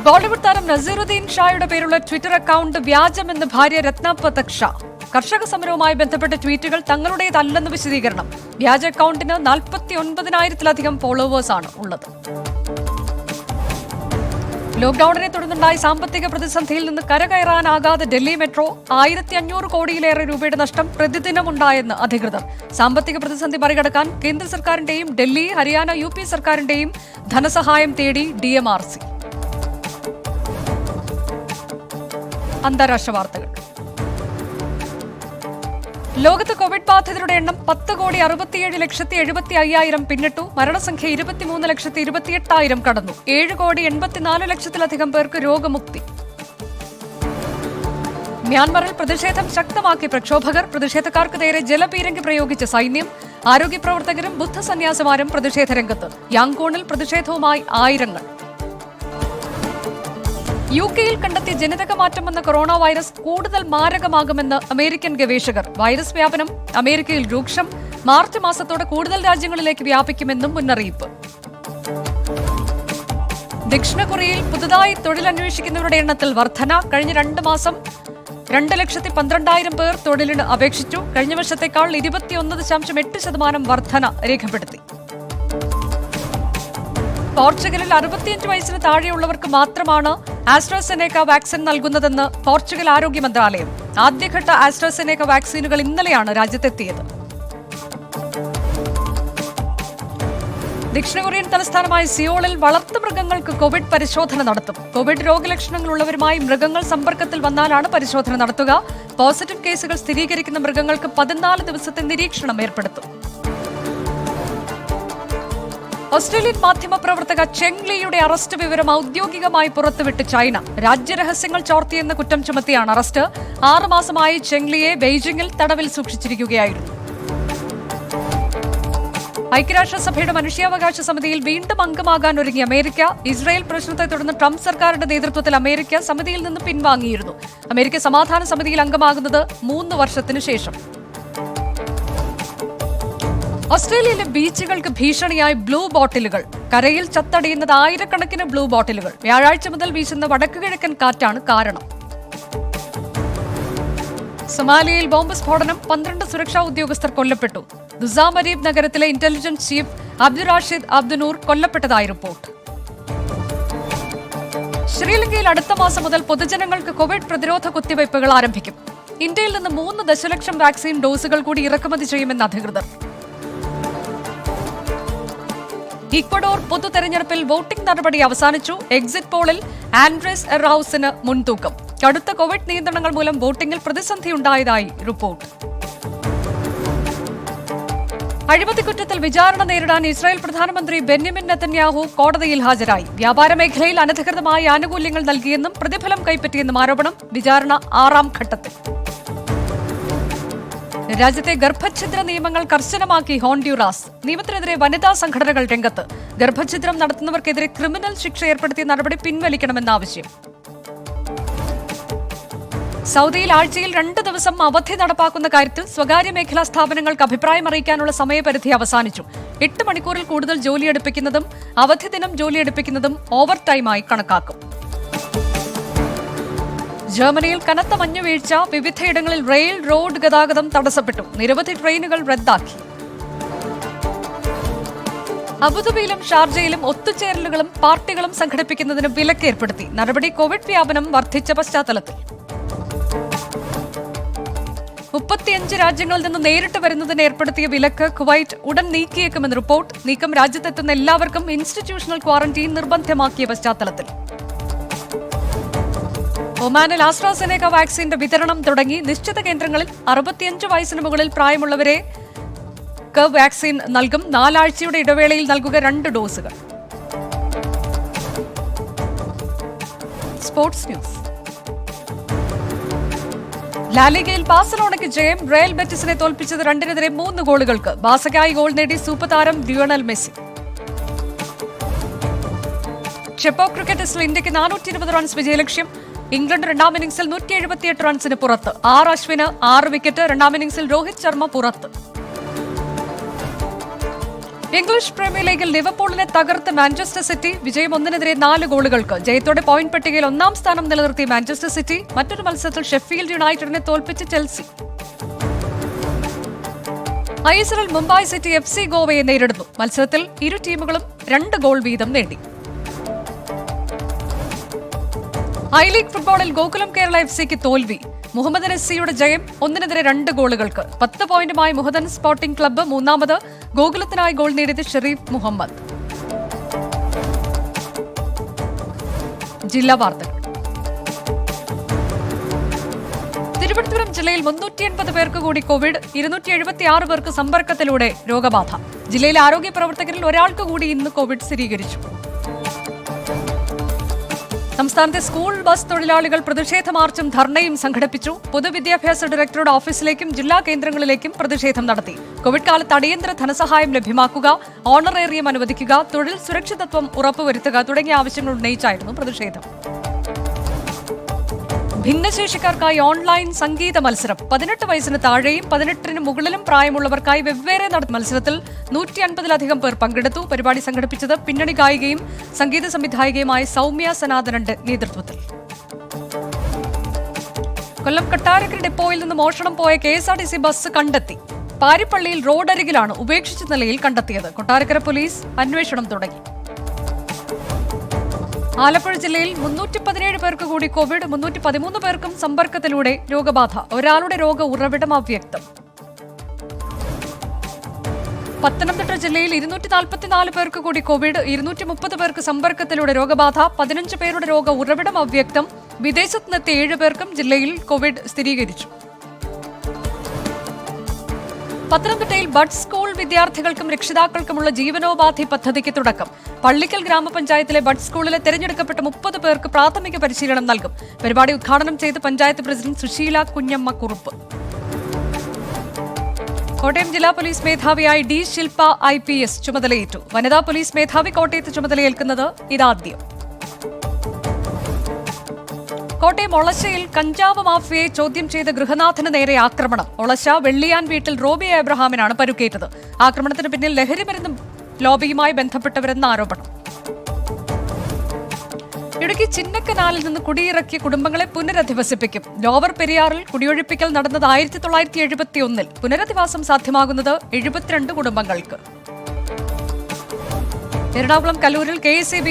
ബോളിവുഡ് താരം നസീറുദ്ദീൻ ഷായുടെ പേരുള്ള ട്വിറ്റർ അക്കൗണ്ട് വ്യാജമെന്ന് ഭാര്യ രത്ന പതക് ഷാ. കർഷക സമരവുമായി ബന്ധപ്പെട്ട ട്വീറ്റുകൾ തങ്ങളുടേതല്ലെന്ന് വിശദീകരണം. വ്യാജ അക്കൗണ്ടിന് 49,000-ലധികം ഫോളോവേഴ്സാണ് ഉള്ളത്. ലോക്ഡൌണിനെ തുടർന്നുണ്ടായ സാമ്പത്തിക പ്രതിസന്ധിയിൽ നിന്ന് കരകയറാനാകാതെ ഡൽഹി മെട്രോ 1,500 കോടിയിലേറെ രൂപയുടെ നഷ്ടം പ്രതിദിനമുണ്ടായെന്ന് അധികൃതർ. സാമ്പത്തിക പ്രതിസന്ധി മറികടക്കാൻ കേന്ദ്ര സർക്കാരിന്റെയും ഡൽഹി, ഹരിയാന, UP സർക്കാരിന്റെയും ധനസഹായം തേടി DMRC. അന്താരാഷ്ട്ര വാർത്തകൾ. ലോകത്ത് കോവിഡ് ബാധിതരുടെ എണ്ണം 10,67,70,500 പിന്നിട്ടു. മരണസംഖ്യ 23,28,000 കടന്നു. 7,84,00,000-ലധികം പേർക്ക് രോഗമുക്തി. മ്യാൻമറിൽ പ്രതിഷേധം ശക്തമാക്കി പ്രക്ഷോഭകർ. പ്രതിഷേധക്കാർക്ക് നേരെ ജലപീരങ്കി പ്രയോഗിച്ച സൈന്യം. ആരോഗ്യപ്രവർത്തകരും ബുദ്ധസന്യാസിമാരും പ്രതിഷേധ രംഗത്ത്. യാങ്കൂണിൽ പ്രതിഷേധവുമായി ആയിരങ്ങൾ. UK-യിൽ കണ്ടെത്തിയ ജനിതക മാറ്റം വന്ന കൊറോണ വൈറസ് കൂടുതൽ മാരകമാകുമെന്ന് അമേരിക്കൻ ഗവേഷകർ. വൈറസ് വ്യാപനം അമേരിക്കയിൽ രൂക്ഷം. മാർച്ച് മാസത്തോടെ കൂടുതൽ രാജ്യങ്ങളിലേക്ക് വ്യാപിക്കുമെന്നും മുന്നറിയിപ്പ്. ദക്ഷിണ കൊറിയയിൽ പുതുതായി തൊഴിലന്വേഷിക്കുന്നവരുടെ എണ്ണത്തിൽ വർധന. കഴിഞ്ഞ 2 മാസം 2,12,000 പേർ തൊഴിലിന് അപേക്ഷിച്ചു. കഴിഞ്ഞ വർഷത്തേക്കാൾ 21.8% വർധന രേഖപ്പെടുത്തി. പോർച്ചുഗലിൽ 65 വയസ്സിന് താഴെയുള്ളവർക്ക് മാത്രമാണ് ആസ്ട്രാസെനേക്ക വാക്സിൻ നൽകുന്നതെന്ന് പോർച്ചുഗൽ ആരോഗ്യ മന്ത്രാലയം. ആദ്യഘട്ട ആസ്ട്രാസെനേക്ക വാക്സിനുകൾ ഇന്നലെയാണ് രാജ്യത്തെത്തിയത്. ദക്ഷിണ കൊറിയൻ തലസ്ഥാനമായ സിയോളിൽ വളർത്തുമൃഗങ്ങൾക്ക് കോവിഡ് പരിശോധന നടത്തും. കോവിഡ് രോഗലക്ഷണങ്ങളുള്ളവരുമായി മൃഗങ്ങൾ സമ്പർക്കത്തിൽ വന്നാലാണ് പരിശോധന നടത്തുക. പോസിറ്റീവ് കേസുകൾ സ്ഥിരീകരിക്കുന്ന മൃഗങ്ങൾക്ക് 14 ദിവസത്തെ നിരീക്ഷണം ഏർപ്പെടുത്തും. ഓസ്ട്രേലിയൻ മാധ്യമപ്രവർത്തക ചെങ് ലീയുടെ അറസ്റ്റ് വിവരം ഔദ്യോഗികമായി പുറത്തുവിട്ട് ചൈന. രാജ്യരഹസ്യങ്ങൾ ചോർത്തിയെന്ന കുറ്റം ചുമത്തിയാണ് അറസ്റ്റ്. 6 മാസമായി ചെങ് ലീയെ ബെയ്ജിംഗിൽ തടവിൽ സൂക്ഷിച്ചിരിക്കുകയായിരുന്നു. ഐക്യരാഷ്ട്രസഭയുടെ മനുഷ്യാവകാശ സമിതിയിൽ വീണ്ടും അംഗമാകാൻ ഒരുങ്ങി അമേരിക്ക. ഇസ്രായേൽ പ്രശ്നത്തെ തുടർന്ന് ട്രംപ് സർക്കാരിന്റെ നേതൃത്വത്തിൽ അമേരിക്ക സമിതിയിൽ നിന്ന് പിൻവാങ്ങിയിരുന്നു. അമേരിക്ക സമാധാന സമിതിയിൽ അംഗമാകുന്നത് 3 വർഷത്തിനു ശേഷം. ഓസ്ട്രേലിയയിലെ ബീച്ചുകൾക്ക് ഭീഷണിയായി ബ്ലൂ ബോട്ടിലുകൾ. കരയിൽ ചത്തടിയുന്നത് ആയിരക്കണക്കിന് ബ്ലൂ ബോട്ടിലുകൾ. വ്യാഴാഴ്ച മുതൽ വീശുന്ന വടക്കുകിഴക്കൻ കാറ്റാണ് കാരണം. സൊമാലിയയിൽ ബോംബ് സ്ഫോടനം. 12 സുരക്ഷാ ഉദ്യോഗസ്ഥർ കൊല്ലപ്പെട്ടു. ദുസാമരീബ് നഗരത്തിലെ ഇന്റലിജൻസ് ചീഫ് അബ്ദുറാഷിദ് അബ്ദുനൂർ കൊല്ലപ്പെട്ടതായി റിപ്പോർട്ട്. ശ്രീലങ്കയിൽ അടുത്ത മാസം മുതൽ പൊതുജനങ്ങൾക്ക് കോവിഡ് പ്രതിരോധ കുത്തിവയ്പ്പുകൾ ആരംഭിക്കും. ഇന്ത്യയിൽ നിന്ന് 3 ദശലക്ഷം വാക്സിൻ ഡോസുകൾ കൂടി ഇറക്കുമതി ചെയ്യുമെന്ന് അധികൃതർ. ഇക്വഡോർ പൊതു തെരഞ്ഞെടുപ്പിൽ വോട്ടിംഗ് നടപടി അവസാനിച്ചു. എക്സിറ്റ് പോളിൽ ആൻഡ്രേസ് എറൌസിന് മുൻതൂക്കം. കടുത്ത കോവിഡ് നിയന്ത്രണങ്ങൾ മൂലം വോട്ടിംഗിൽ പ്രതിസന്ധിയുണ്ടായതായി റിപ്പോർട്ട്. അഴിമതിക്കുറ്റത്തിൽ വിചാരണ നേരിടാൻ ഇസ്രായേൽ പ്രധാനമന്ത്രി ബെന്യാമിൻ നെതന്യാഹു കോടതിയിൽ ഹാജരായി. വ്യാപാര മേഖലയിൽ അനധികൃതമായ ആനുകൂല്യങ്ങൾ നൽകിയെന്നും പ്രതിഫലം കൈപ്പറ്റിയെന്നും ആരോപണം. വിചാരണ 6ാം ഘട്ടത്തിൽ. രാജ്യത്തെ ഗർഭഛിദ്ര നിയമങ്ങൾ കർശനമാക്കി ഹോൺഡ്യൂറാസ്. നിയമത്തിനെതിരെ വനിതാ സംഘടനകൾ രംഗത്ത്. ഗർഭഛിദ്രം നടത്തുന്നവർക്കെതിരെ ക്രിമിനൽ ശിക്ഷ ഏർപ്പെടുത്തിയ നടപടി പിൻവലിക്കണമെന്ന ആവശ്യം. സൗദിയിൽ ആഴ്ചയിൽ 2 ദിവസം അവധി നടപ്പാക്കുന്ന കാര്യത്തിൽ സ്വകാര്യ മേഖലാ സ്ഥാപനങ്ങൾക്ക് അഭിപ്രായം അറിയിക്കാനുള്ള സമയപരിധി അവസാനിച്ചു. 8 മണിക്കൂറിൽ കൂടുതൽ ജോലിയെടുപ്പിക്കുന്നതും അവധി ദിനം ജോലിയെടുപ്പിക്കുന്നതും ഓവർ ടൈമായി കണക്കാക്കും. ജർമ്മനിയിൽ കനത്ത മഞ്ഞുവീഴ്ച. വിവിധയിടങ്ങളിൽ റെയിൽ, റോഡ് ഗതാഗതം തടസ്സപ്പെട്ടു. നിരവധി ട്രെയിനുകൾ റദ്ദാക്കി. അബുദാബിയിലും ഷാർജയിലും ഒത്തുചേരലുകളും പാർട്ടികളും സംഘടിപ്പിക്കുന്നതിന് വിലക്കേർപ്പെടുത്തി. നടപടി കോവിഡ് വ്യാപനം വർദ്ധിച്ച പശ്ചാത്തലത്തിൽ. 35 രാജ്യങ്ങളിൽ നിന്ന് നേരിട്ട് വരുന്നതിന് ഏർപ്പെടുത്തിയ വിലക്ക് കുവൈറ്റ് ഉടൻ നീക്കിയേക്കുമെന്ന് റിപ്പോർട്ട്. നീക്കം രാജ്യത്തെത്തുന്ന എല്ലാവർക്കും ഇൻസ്റ്റിറ്റ്യൂഷണൽ ക്വാറന്റീൻ നിർബന്ധമാക്കിയ പശ്ചാത്തലത്തിൽ. ഒമാനിൽ ആസ്ട്രാസെനേക്ക വാക്സിന്റെ വിതരണം തുടങ്ങി. നിശ്ചിത കേന്ദ്രങ്ങളിൽ 65 വയസ്സിന് മുകളിൽ പ്രായമുള്ളവരെ വാക്സിൻ നൽകും. 4 ആഴ്ചയുടെ ഇടവേളയിൽ നൽകുക 2 ഡോസുകൾ. Sports news. ലാലിഗയിൽ ബാഴ്സലോണയ്ക്ക് ജയം. റയൽ ബെറ്റിസിനെ തോൽപ്പിച്ചത് 2-നെതിരെ 3 ഗോളുകൾക്ക്. ബാസയ്ക്കായി ഗോൾ നേടി സൂപ്പർ താരം ലിയോണൽ മെസ്സി. ചെപ്പോ ക്രിക്കറ്റ് ടെസ്റ്റിൽ ഇന്ത്യക്ക് 420 റൺസ് വിജയലക്ഷ്യം. ഇംഗ്ലണ്ട് 2ാം ഇന്നിംഗ്സിൽ 178 റൺസിന് പുറത്ത്. 6 അശ്വിന് 6 വിക്കറ്റ്. 2ാം ഇന്നിംഗ്സിൽ രോഹിത് ശർമ്മ പുറത്ത്. ഇംഗ്ലീഷ് പ്രീമിയർ ലീഗിൽ ലിവർപൂളിനെ തകർത്ത് മാഞ്ചസ്റ്റർ സിറ്റി. വിജയം 1-4 ഗോളുകൾക്ക്. ജയത്തോടെ പോയിന്റ് പട്ടികയിൽ 1-ാം സ്ഥാനം നിലനിർത്തി മാഞ്ചസ്റ്റർ സിറ്റി. മറ്റൊരു മത്സരത്തിൽ ഷെഫീൽഡ് യുണൈറ്റഡിനെ തോൽപ്പിച്ച് ചെൽസി. ഐഎസ്എല്ലിൽ മുംബൈ സിറ്റി FC ഗോവയെ നേരിടുന്നു. മത്സരത്തിൽ ഇരു ടീമുകളും 2 ഗോൾ വീതം നേടി. ഐ ലീഗ് ഫുട്ബോളിൽ ഗോകുലം കേരള FCക്ക് തോൽവി. മുഹമ്മദൻ SCയുടെ ജയം 1-2 ഗോളുകൾക്ക്. 10 പോയിന്റുമായി മുഹമ്മദൻ സ്പോർട്ടിംഗ് ക്ലബ്ബ് മൂന്നാമത്. ഗോകുലത്തിനായി ഗോൾ നേടിയത് ഷെരീഫ് മുഹമ്മദ്. ജില്ലാ വാർത്തകൾ. തിരുവനന്തപുരം ജില്ലയിൽ 380 പേർക്ക് കൂടി കോവിഡ്. 276 പേർക്ക് സമ്പർക്കത്തിലൂടെ രോഗബാധ. ജില്ലയിലെ ആരോഗ്യ പ്രവർത്തകരിൽ ഒരാൾക്ക് കൂടി ഇന്ന് കോവിഡ് സ്ഥിരീകരിച്ചു. സംസ്ഥാനത്തെ സ്കൂൾ ബസ് തൊഴിലാളികൾ പ്രതിഷേധ മാർച്ചും ധർണയും സംഘടിപ്പിച്ചു. പൊതുവിദ്യാഭ്യാസ ഡയറക്ടറുടെ ഓഫീസിലേക്കും ജില്ലാ കേന്ദ്രങ്ങളിലേക്കും പ്രതിഷേധം നടത്തി. കോവിഡ് കാലത്ത് അടിയന്തര ധനസഹായം ലഭ്യമാക്കുക, ഓണറേറിയം അനുവദിക്കുക, തൊഴിൽ സുരക്ഷിതത്വം ഉറപ്പുവരുത്തുക തുടങ്ങിയ ആവശ്യങ്ങൾ ഉന്നയിച്ചായിരുന്നു പ്രതിഷേധം. ഭിന്നശേഷിക്കാർക്കായി ഓൺലൈൻ സംഗീത മത്സരം. 18 വയസ്സിന് താഴെയും 18-ന് മുകളിലും പ്രായമുള്ളവർക്കായി വെവ്വേറെ നടത്തിയ മത്സരത്തിൽ 150-ലധികം പേർ പങ്കെടുത്തു. പരിപാടി സംഘടിപ്പിച്ചത് പിന്നണി ഗായികയും സംഗീത സംവിധായികയുമായ സൗമ്യ സനാതനന്റെ നേതൃത്വത്തിൽ. കൊല്ലം കൊട്ടാരക്കര ഡിപ്പോയിൽ നിന്ന് മോഷണം പോയ KSRTC ബസ് കണ്ടെത്തി. പാരിപ്പള്ളിയിൽ റോഡരികിലാണ് ഉപേക്ഷിച്ച നിലയിൽ കണ്ടെത്തിയത്. കൊട്ടാരക്കര പോലീസ് അന്വേഷണം തുടങ്ങി. ആലപ്പുഴ ജില്ലയിൽ 317 പേർക്ക് കൂടി കോവിഡ്. 313 പേർക്കും സമ്പർക്കത്തിലൂടെ രോഗബാധ. ഒരാളുടെ രോഗ ഉറവിടം അവ്യക്തം. പത്തനംതിട്ട ജില്ലയിൽ 244 പേർക്ക് കൂടി കോവിഡ്. 230 പേർക്ക് സമ്പർക്കത്തിലൂടെ രോഗബാധ. 15 പേരുടെ രോഗ ഉറവിടം അവ്യക്തം. വിദേശത്തുനിന്നെത്തിയ 7 പേർക്കും ജില്ലയിൽ കോവിഡ് സ്ഥിരീകരിച്ചു. പത്തനംതിട്ടയിൽ ബഡ് സ്കൂൾ വിദ്യാർത്ഥികൾക്കും രക്ഷിതാക്കൾക്കുമുള്ള ജീവനോപാധി പദ്ധതിക്ക് തുടക്കം. പള്ളിക്കൽ ഗ്രാമപഞ്ചായത്തിലെ ബഡ് സ്കൂളിലെ തെരഞ്ഞെടുക്കപ്പെട്ട 30 പേർക്ക് പ്രാഥമിക പരിശീലനം നൽകും. പരിപാടി ഉദ്ഘാടനം ചെയ്ത് പഞ്ചായത്ത് പ്രസിഡന്റ് സുശീല കുഞ്ഞമ്മ കുറുപ്പ്. കോട്ടയം ജില്ലാ പോലീസ് മേധാവിയായി D. ശിൽപ IPS ചുമതലയേറ്റു. വനിതാ പോലീസ് മേധാവി കോട്ടയത്ത് ചുമതലയേൽക്കുന്നത് ഇതാദ്യം. കോട്ടയം ഒളശയിൽ കഞ്ചാവ് മാഫിയയെ ചോദ്യം ചെയ്ത ഗൃഹനാഥന് നേരെ ആക്രമണം. ഒളശ വെള്ളിയാൻ വീട്ടിൽ റോബി എബ്രഹാമിനാണ് പരുക്കേറ്റത്. ആക്രമണത്തിന് പിന്നിൽ ലഹരിമരുന്ന് ലോബിയുമായി ബന്ധപ്പെട്ടവരെന്ന ആരോപണം. ഇടുക്കി ചിന്നക്കനാലിൽ നിന്ന് കുടിയിറക്കിയ കുടുംബങ്ങളെ പുനരധിവസിപ്പിക്കും. ലോവർ പെരിയാറിൽ കുടിയൊഴിപ്പിക്കൽ നടന്നത് 1971. പുനരധിവാസം സാധ്യമാകുന്നത് 72 കുടുംബങ്ങൾക്ക്. എറണാകുളം കല്ലൂരിൽ KSEB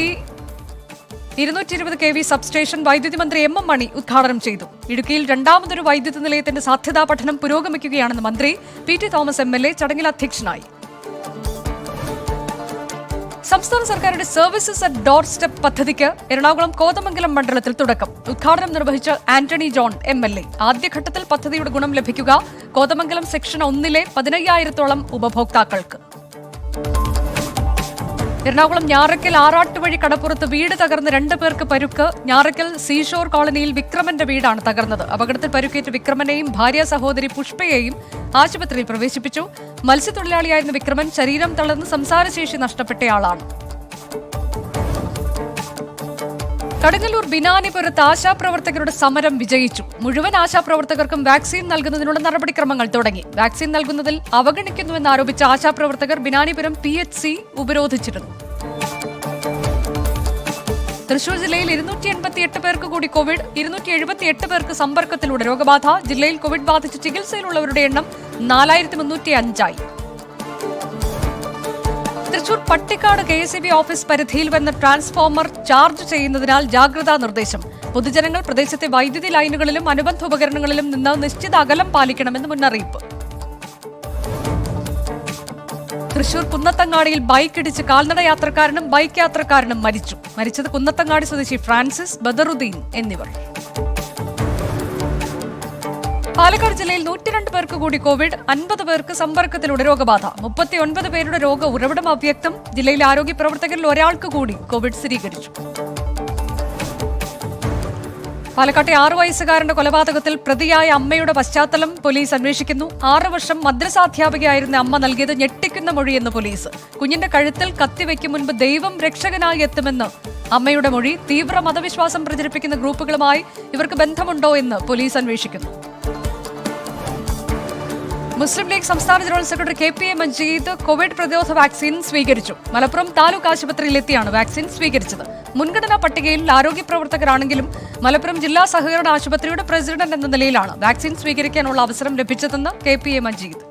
220 kV സബ്സ്റ്റേഷൻ വൈദ്യുതി മന്ത്രി M. മണി ഉദ്ഘാടനം ചെയ്തു. ഇടുക്കിയിൽ രണ്ടാമതൊരു വൈദ്യുതി നിലയത്തിന്റെ സാധ്യതാ പഠനം പുരോഗമിക്കുകയാണെന്ന് മന്ത്രി PT തോമസ് MLA ചടങ്ങിൽ അധ്യക്ഷനായി. സംസ്ഥാന സർക്കാരിന്റെ സർവീസസ് അറ്റ് ഡോർ സ്റ്റെപ്പ് പദ്ധതിക്ക് എറണാകുളം കോതമംഗലം മണ്ഡലത്തിൽ തുടക്കം. ഉദ്ഘാടനം നിർവഹിച്ച ആന്റണി ജോൺ MLA. ആദ്യഘട്ടത്തിൽ പദ്ധതിയുടെ ഗുണം ലഭിക്കുക കോതമംഗലം സെക്ഷൻ 1-ലെ 15,000-ഓളം ഉപഭോക്താക്കൾക്ക്. എറണാകുളം ഞാറയ്ക്കൽ ആറാട്ടുവഴി കടപ്പുറത്ത് വീട് തകർന്ന് 2 പേർക്ക് പരുക്ക്. ഞാറയ്ക്കൽ സീഷോർ കോളനിയിൽ വിക്രമന്റെ വീടാണ് തകർന്നത്. അപകടത്തിൽ പരുക്കേറ്റ വിക്രമനെയും ഭാര്യ സഹോദരി പുഷ്പയെയും ആശുപത്രിയിൽ പ്രവേശിപ്പിച്ചു. മത്സ്യത്തൊഴിലാളിയായിരുന്ന വിക്രമൻ ശരീരം തളർന്ന് സംസാരശേഷി നഷ്ടപ്പെട്ടയാളാണ്. കടുങ്ങല്ലൂർ ബിനാനിപുരത്ത് ആശാപ്രവർത്തകരുടെ സമരം വിജയിച്ചു. മുഴുവൻ ആശാപ്രവർത്തകർക്കും വാക്സിൻ നൽകുന്നതിനുള്ള നടപടിക്രമങ്ങൾ തുടങ്ങി. വാക്സിൻ നൽകുന്നതിൽ അവഗണിക്കുന്നുവെന്നാരോപിച്ച ആശാപ്രവർത്തകർ ബിനാനിപുരം PHC ഉപരോധിച്ചിരുന്നു. തൃശൂർ ജില്ലയിൽ 288 പേർക്ക് കൂടി കോവിഡ്. 278 പേർക്ക് സമ്പർക്കത്തിലൂടെ രോഗബാധ. ജില്ലയിൽ കോവിഡ് ബാധിച്ച് ചികിത്സയിലുള്ളവരുടെ എണ്ണം 4305 തൃശൂർ പട്ടിക്കാട് KSEB ഓഫീസ് പരിധിയിൽ വന്ന ട്രാൻസ്ഫോമർ ചാർജ് ചെയ്യുന്നതിനാൽ ജാഗ്രതാ നിർദ്ദേശം. പൊതുജനങ്ങൾ പ്രദേശത്തെ വൈദ്യുതി ലൈനുകളിലും അനുബന്ധ ഉപകരണങ്ങളിലും നിന്ന് നിശ്ചിത അകലം പാലിക്കണമെന്ന് മുന്നറിയിപ്പ്. തൃശൂർ കുന്നത്തങ്ങാടിയിൽ ബൈക്ക് ഇടിച്ച് കാൽനട യാത്രക്കാരനും ബൈക്ക് യാത്രക്കാരനും മരിച്ചു. മരിച്ചത് കുന്നത്തങ്ങാടി സ്വദേശി ഫ്രാൻസിസ്, ബദറുദ്ദീൻ എന്നിവർ. പാലക്കാട് ജില്ലയിൽ 102 പേർക്ക് കൂടി കോവിഡ്. 50 പേർക്ക് സമ്പർക്കത്തിലൂടെ രോഗബാധ. 39 പേരുടെ രോഗ ഉറവിടം അവ്യക്തം. ജില്ലയിലെ ആരോഗ്യ പ്രവർത്തകരിൽ ഒരാൾക്ക് കൂടി കോവിഡ് സ്ഥിരീകരിച്ചു. പാലക്കാട്ടെ 6 വയസ്സുകാരന്റെ കൊലപാതകത്തിൽ പ്രതിയായ അമ്മയുടെ പശ്ചാത്തലം പോലീസ് അന്വേഷിക്കുന്നു. 6 വർഷം മദ്രസാധ്യാപികയായിരുന്ന അമ്മ നൽകിയത് ഞെട്ടിക്കുന്ന മൊഴിയെന്ന് പോലീസ്. കുഞ്ഞിന്റെ കഴുത്തിൽ കത്തിവെക്കും മുൻപ് ദൈവം രക്ഷകനായി എത്തുമെന്ന് അമ്മയുടെ മൊഴി. തീവ്ര മതവിശ്വാസം പ്രചരിപ്പിക്കുന്ന ഗ്രൂപ്പുകളുമായി ഇവർക്ക് ബന്ധമുണ്ടോ എന്ന് പോലീസ് അന്വേഷിക്കുന്നു. മുസ്ലിം ലീഗ് സംസ്ഥാന general secretary KPA Majeed Covid പ്രതിരോധ വാക്സിൻ സ്വീകരിച്ചു. മലപ്പുറം താലൂക്ക് ആശുപത്രിയിലെത്തിയാണ് വാക്സിൻ സ്വീകരിച്ചത്. മുൻഗണനാ പട്ടികയിൽ ആരോഗ്യ പ്രവർത്തകരാണെങ്കിലും മലപ്പുറം ജില്ലാ സഹകരണ ആശുപത്രിയുടെ പ്രസിഡന്റ് എന്ന നിലയിലാണ് വാക്സിൻ സ്വീകരിക്കാനുള്ള അവസരം ലഭിച്ചതെന്ന് KPA മജീദ്.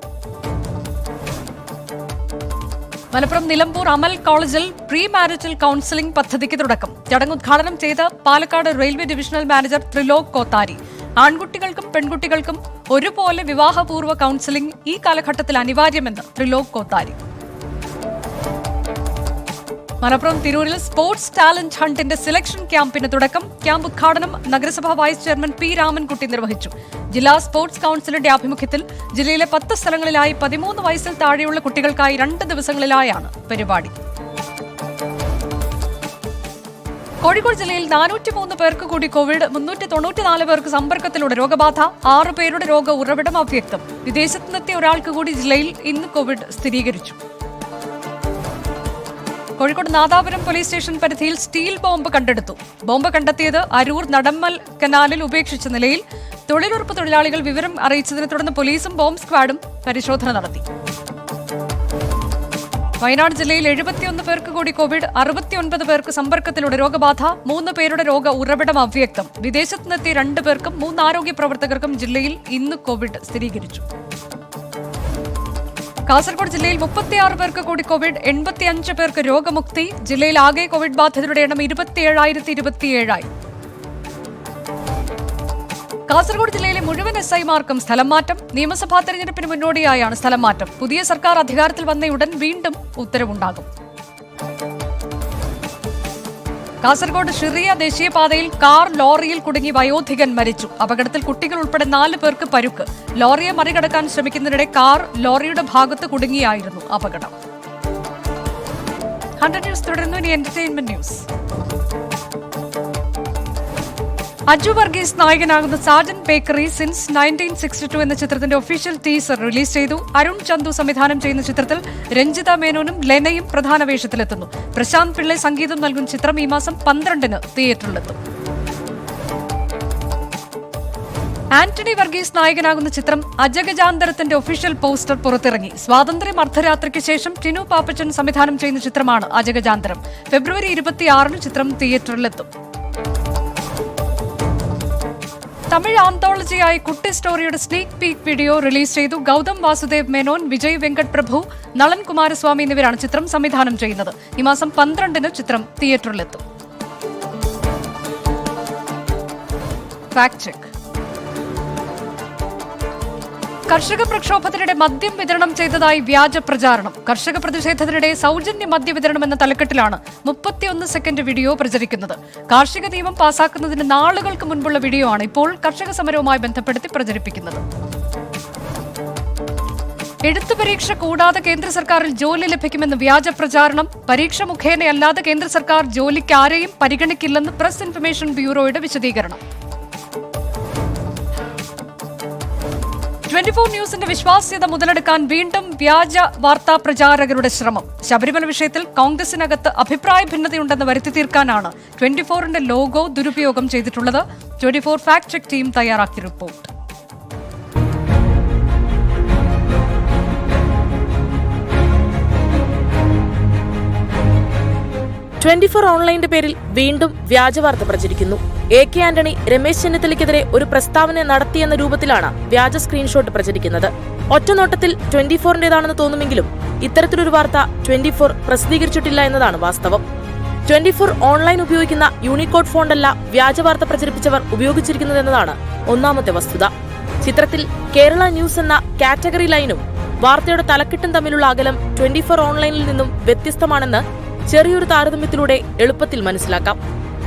മലപ്പുറം നിലമ്പൂർ അമൽ കോളേജിൽ പ്രീ മാരിറ്റൽ കൌൺസിലിംഗ് പദ്ധതിക്ക് തുടക്കം. ചടങ്ങ് ഉദ്ഘാടനം ചെയ്ത Palakkad railway divisional manager Trilok Kothari. ആൺകുട്ടികൾക്കും പെൺകുട്ടികൾക്കും ഒരുപോലെ വിവാഹപൂർവ്വ കൌൺസിലിംഗ് ഈ കാലഘട്ടത്തിൽ അനിവാര്യമെന്ന് ത്രിലോക് കോത്താരി. മലപ്പുറം തിരൂരിൽ സ്പോർട്സ് ടാലന്റ് ഹണ്ടിന്റെ സെലക്ഷൻ ക്യാമ്പിന് തുടക്കം. ക്യാമ്പ് ഉദ്ഘാടനം നഗരസഭാ വൈസ് ചെയർമാൻ P. രാമൻകുട്ടി നിർവഹിച്ചു. ജില്ലാ സ്പോർട്സ് കൌൺസിലിന്റെ ആഭിമുഖ്യത്തിൽ ജില്ലയിലെ 10 സ്ഥലങ്ങളിലായി 13 വയസ്സിൽ താഴെയുള്ള കുട്ടികൾക്കായി 2 ദിവസങ്ങളിലായാണ് പരിപാടി. കോഴിക്കോട് ജില്ലയിൽ 403 പേർക്ക് കൂടി കോവിഡ്, 394 പേർക്ക് സമ്പർക്കത്തിലൂടെ രോഗബാധ, 6 പേരുടെ രോഗ ഉറവിടം അവ്യക്തം. വിദേശത്തുനിന്നെത്തിയ ഒരാൾക്ക് കൂടി ജില്ലയിൽ ഇന്ന് കോവിഡ് സ്ഥിരീകരിച്ചു. കോഴിക്കോട് നാദാപുരം പോലീസ് സ്റ്റേഷൻ പരിധിയിൽ സ്റ്റീൽ ബോംബ് കണ്ടെടുത്തു. ബോംബ് കണ്ടെത്തിയത് അരൂർ നടമ്മൽ കനാലിൽ ഉപേക്ഷിച്ച നിലയിൽ. തൊഴിലുറപ്പ് തൊഴിലാളികൾ വിവരം അറിയിച്ചതിനെ തുടർന്ന് പോലീസും ബോംബ് സ്ക്വാഡും പരിശോധന നടത്തി. വയനാട് ജില്ലയിൽ 71 പേർക്ക് കൂടി കോവിഡ്, 69 പേർക്ക് സമ്പർക്കത്തിലൂടെ രോഗബാധ, 3 പേരുടെ രോഗ ഉറവിടം അവ്യക്തം. വിദേശത്തുനിന്നെത്തിയ 2 പേർക്കും 3 ആരോഗ്യ പ്രവർത്തകർക്കും ജില്ലയിൽ ഇന്ന് കോവിഡ് സ്ഥിരീകരിച്ചു. കാസർഗോഡ് ജില്ലയിൽ 36 പേർക്ക് കൂടി കോവിഡ്, 85 പേർക്ക് രോഗമുക്തി. ജില്ലയിൽ ആകെ കോവിഡ് ബാധിതരുടെ എണ്ണം 27,027 ആയി. കാസർഗോഡ് ജില്ലയിലെ മുഴുവൻ SI-മാർക്കും സ്ഥലം മാറ്റം. നിയമസഭാ തെരഞ്ഞെടുപ്പിന് മുന്നോടിയായാണ് സ്ഥലം മാറ്റം. പുതിയ സർക്കാർ അധികാരത്തിൽ വന്നയുടൻ വീണ്ടും ഉത്തരവുണ്ടാകും. കാസർഗോഡ് ഷിറിയ ദേശീയപാതയിൽ കാർ ലോറിയിൽ കുടുങ്ങി വയോധികൻ മരിച്ചു. അപകടത്തിൽ കുട്ടികൾ ഉൾപ്പെടെ 4 പേർക്ക് പരുക്ക്. ലോറിയെ മറികടക്കാൻ ശ്രമിക്കുന്നതിനിടെ കാർ ലോറിയുടെ ഭാഗത്ത് കുടുങ്ങിയായിരുന്നു അപകടം. 100 ന്യൂസ് തുടരുന്നു. ഇനി എന്റർടൈൻമെന്റ് ന്യൂസ്. അജു വർഗീസ് നായകനാകുന്ന സാജൻ ബേക്കറി സിൻസ് 1962 എന്ന ചിത്രത്തിന്റെ ഒഫീഷ്യൽ ടീസർ റിലീസ് ചെയ്തു. അരുൺ ചന്തു സംവിധാനം ചെയ്യുന്ന ചിത്രത്തിൽ രഞ്ജിത മേനോനും ലെനയും പ്രധാന വേഷത്തിലെത്തുന്നു. പ്രശാന്ത് പിള്ളെ സംഗീതം നൽകുന്ന ചിത്രം ഈ മാസം 12-ന് തിയേറ്ററിലെത്തും. ആന്റണി വർഗീസ് നായകനാകുന്ന ചിത്രം അജഗജാന്തരത്തിന്റെ ഒഫീഷ്യൽ പോസ്റ്റർ പുറത്തിറങ്ങി. സ്വാതന്ത്ര്യം അർദ്ധരാത്രിക്ക് ശേഷം ടിനു പാപ്പച്ചൻ സംവിധാനം ചെയ്യുന്ന ചിത്രമാണ് അജഗജാന്തരം. ഫെബ്രുവരി 26-ന് ചിത്രം തിയേറ്ററിലെത്തും. തമിഴ് ആന്തോളജിയായ കുട്ടി സ്റ്റോറിയുടെ സ്നീക് പീക്ക് വീഡിയോ റിലീസ് ചെയ്തു. ഗൗതം വാസുദേവ് മേനോൻ, വിജയ് വെങ്കട് പ്രഭു, നളൻ കുമാരസ്വാമി എന്നിവരാണ് ചിത്രം സംവിധാനം ചെയ്യുന്നത്. ഈ മാസം 12-ന് ചിത്രം തിയേറ്ററിലെത്തും. Fact check. കർഷക പ്രക്ഷോഭത്തിനിടെ മദ്യം വിതരണം ചെയ്തതായി വ്യാജ പ്രചാരണം. കർഷക പ്രതിഷേധത്തിനിടെ സൗജന്യ മദ്യ വിതരണം എന്ന തലക്കെട്ടിലാണ് 31 സെക്കൻഡ് വീഡിയോ പ്രചരിക്കുന്നത്. കാർഷിക നിയമം പാസാക്കുന്നതിന് നാളുകൾക്ക് മുൻപുള്ള വീഡിയോ ആണ് ഇപ്പോൾ കർഷക സമരവുമായി ബന്ധപ്പെടുത്തി പ്രചരിപ്പിക്കുന്നത്. എഴുത്തു പരീക്ഷ കൂടാതെ കേന്ദ്ര സർക്കാരിൽ ജോലി ലഭിക്കുമെന്ന് വ്യാജ പ്രചാരണം. പരീക്ഷ മുഖേനയല്ലാതെ കേന്ദ്ര സർക്കാർ ജോലിക്ക് ആരെയും പരിഗണിക്കില്ലെന്ന് പ്രസ് ഇൻഫർമേഷൻ ബ്യൂറോയുടെ വിശദീകരണം. 24 ന്യൂസിന്റെ വിശ്വാസ്യത മുതലെടുക്കാൻ വീണ്ടും വ്യാജ വാർത്താ പ്രചാരകരുടെ ശ്രമം. ശബരിമല വിഷയത്തിൽ കോൺഗ്രസിനകത്ത് അഭിപ്രായ ഭിന്നതയുണ്ടെന്ന് വരുത്തി തീർക്കാനാണ് 24-ന്റെ ലോഗോ ദുരുപയോഗം ചെയ്തിട്ടുള്ളത്. 24 ഫാക്ട് ചെക്ക് ടീം തയ്യാറാക്കിയ റിപ്പോർട്ട്. 24 ഓൺലൈന്റെ പേരിൽ വീണ്ടും വ്യാജവാർത്ത പ്രചരിക്കുന്നു. AK ആന്റണി രമേശ് ചെന്നിത്തലയ്ക്കെതിരെ ഒരു പ്രസ്താവന നടത്തിയെന്ന രൂപത്തിലാണ് വ്യാജ സ്ക്രീൻഷോട്ട് പ്രചരിക്കുന്നത്. ഒറ്റനോട്ടത്തിൽ 24-ന്റേതാണെന്ന് തോന്നുമെങ്കിലും ഇത്തരത്തിലൊരു വാർത്ത 24 പ്രസിദ്ധീകരിച്ചിട്ടില്ല എന്നതാണ് വാസ്തവം. 24 ഓൺലൈൻ ഉപയോഗിക്കുന്ന യൂണിക്കോഡ് ഫോണ്ടല്ല വ്യാജവാർത്ത പ്രചരിപ്പിച്ചവർ ഉപയോഗിച്ചിരിക്കുന്നതെന്നതാണ് ഒന്നാമത്തെ വസ്തുത. ചിത്രത്തിൽ കേരള ന്യൂസ് എന്ന കാറ്റഗറി ലൈനും വാർത്തയുടെ തലക്കെട്ടും തമ്മിലുള്ള അകലം 24 ഓൺലൈനിൽ നിന്നും വ്യത്യസ്തമാണെന്ന് ചെറിയൊരു താരതമ്യത്തിലൂടെ എളുപ്പത്തിൽ മനസ്സിലാക്കാം.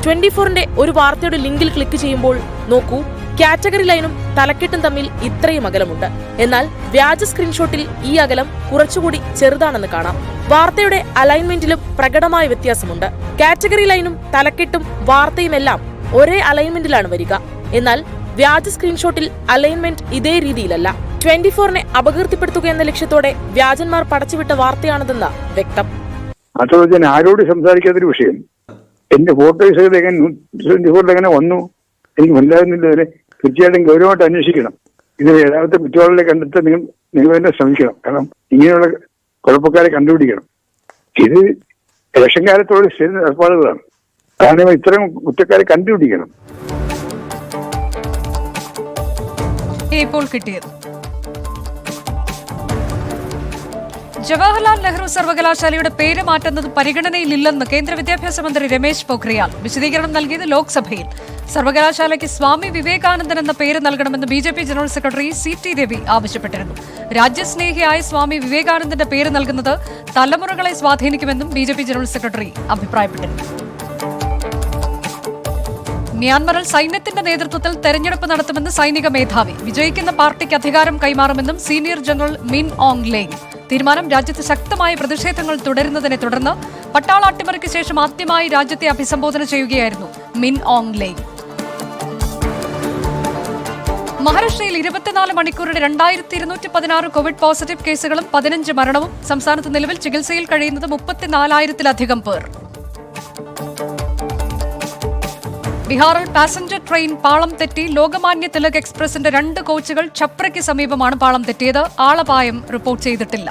24-ന്റെ ഒരു വാർത്തയുടെ ലിങ്കിൽ ക്ലിക്ക് ചെയ്യുമ്പോൾ നോക്കൂ, കാറ്റഗറി ലൈനും തലക്കെട്ടും തമ്മിൽ ഇത്രയും അകലമുണ്ട്. എന്നാൽ വ്യാജ സ്ക്രീൻഷോട്ടിൽ ഈ അകലം കുറച്ചുകൂടി ചെറുതാണെന്ന് കാണാം. വാർത്തയുടെ അലൈൻമെന്റിലും പ്രകടമായ വ്യത്യാസമുണ്ട്. കാറ്റഗറി ലൈനും തലക്കെട്ടും വാർത്തയുമെല്ലാം ഒരേ അലൈൻമെന്റിലാണ് വരിക. എന്നാൽ വ്യാജ സ്ക്രീൻഷോട്ടിൽ അലൈൻമെന്റ് ഇതേ രീതിയിലല്ല. 24-നെ അപകീർത്തിപ്പെടുത്തുക എന്ന ലക്ഷ്യത്തോടെ വ്യാജന്മാർ പടച്ചുവിട്ട വാർത്തയാണിതെന്ന് വ്യക്തം. മാത്രമല്ല, ഞാൻ ആരോട് സംസാരിക്കാത്തൊരു വിഷയം, എന്റെ ഫോട്ടോസ് എങ്ങനെ 24 എങ്ങനെ വന്നു എനിക്ക് മനസ്സിലാകുന്നില്ല. തീർച്ചയായിട്ടും ഗൗരവമായിട്ട് അന്വേഷിക്കണം. ഇത് യഥാർത്ഥ കുറ്റവാളികളെ കണ്ടെത്താൻ നിങ്ങൾ നിങ്ങൾ തന്നെ ശ്രമിക്കണം. കാരണം ഇങ്ങനെയുള്ള കുഴപ്പക്കാരെ കണ്ടുപിടിക്കണം. ഇത് ഇലക്ഷൻ കാലത്തോട് സ്ഥിര ഏർപ്പാടുകളാണ്. കാരണം ഇത്തരം കുറ്റക്കാരെ കണ്ടുപിടിക്കണം. ഇപ്പോൾ കിട്ടിയത് ജവഹർലാൽ നെഹ്റു സർവകലാശാലയുടെ പേര് മാറ്റുന്നത് പരിഗണനയിലില്ലെന്ന് കേന്ദ്ര വിദ്യാഭ്യാസ മന്ത്രി രമേശ് പൊഖ്രിയാൽ വിശദീകരണം നൽകിയത് ലോക്സഭയിൽ. സർവകലാശാലയ്ക്ക് സ്വാമി വിവേകാനന്ദൻ എന്ന പേര് നൽകണമെന്ന് BJP general secretary CT Ravi ആവശ്യപ്പെട്ടിരുന്നു. രാജ്യസ്നേഹിയായ സ്വാമി വിവേകാനന്ദന്റെ പേര് നൽകുന്നത് തലമുറകളെ സ്വാധീനിക്കുമെന്നും BJP ജനറൽ സെക്രട്ടറി അഭിപ്രായപ്പെട്ടിരുന്നു. മ്യാൻമറിൽ സൈന്യത്തിന്റെ നേതൃത്വത്തിൽ തെരഞ്ഞെടുപ്പ് നടത്തുമെന്ന് സൈനിക മേധാവി. വിജയിക്കുന്ന പാർട്ടിക്ക് അധികാരം കൈമാറുമെന്നും senior general Min Aung Hlaing. തീരുമാനം രാജ്യത്ത് ശക്തമായ പ്രതിഷേധങ്ങൾ തുടരുന്നതിനെ തുടർന്ന് പട്ടാള അട്ടിമറിക്ക് ശേഷം ആദ്യമായി രാജ്യത്തെ അഭിസംബോധന ചെയ്യുകയായിരുന്നു മിൻ ഓങ് ലെയ്ങ്. മഹാരാഷ്ട്രയിൽ 24 മണിക്കൂറിടെ 2216 കോവിഡ് പോസിറ്റീവ് കേസുകളും 15 മരണവും. സംസ്ഥാനത്ത് നിലവിൽ ചികിത്സയിൽ കഴിയുന്നത് 34,000-ലധികം പേർ. ബീഹാറിൽ പാസഞ്ചർ ട്രെയിൻ പാളം തെറ്റി. ലോകമാന്യ തിലക് എക്സ്പ്രസിന്റെ 2 കോച്ചുകൾ ഛപ്രയ്ക്ക് സമീപമാണ് പാളം തെറ്റിയത്. ആളപായം റിപ്പോർട്ട് ചെയ്തിട്ടില്ല.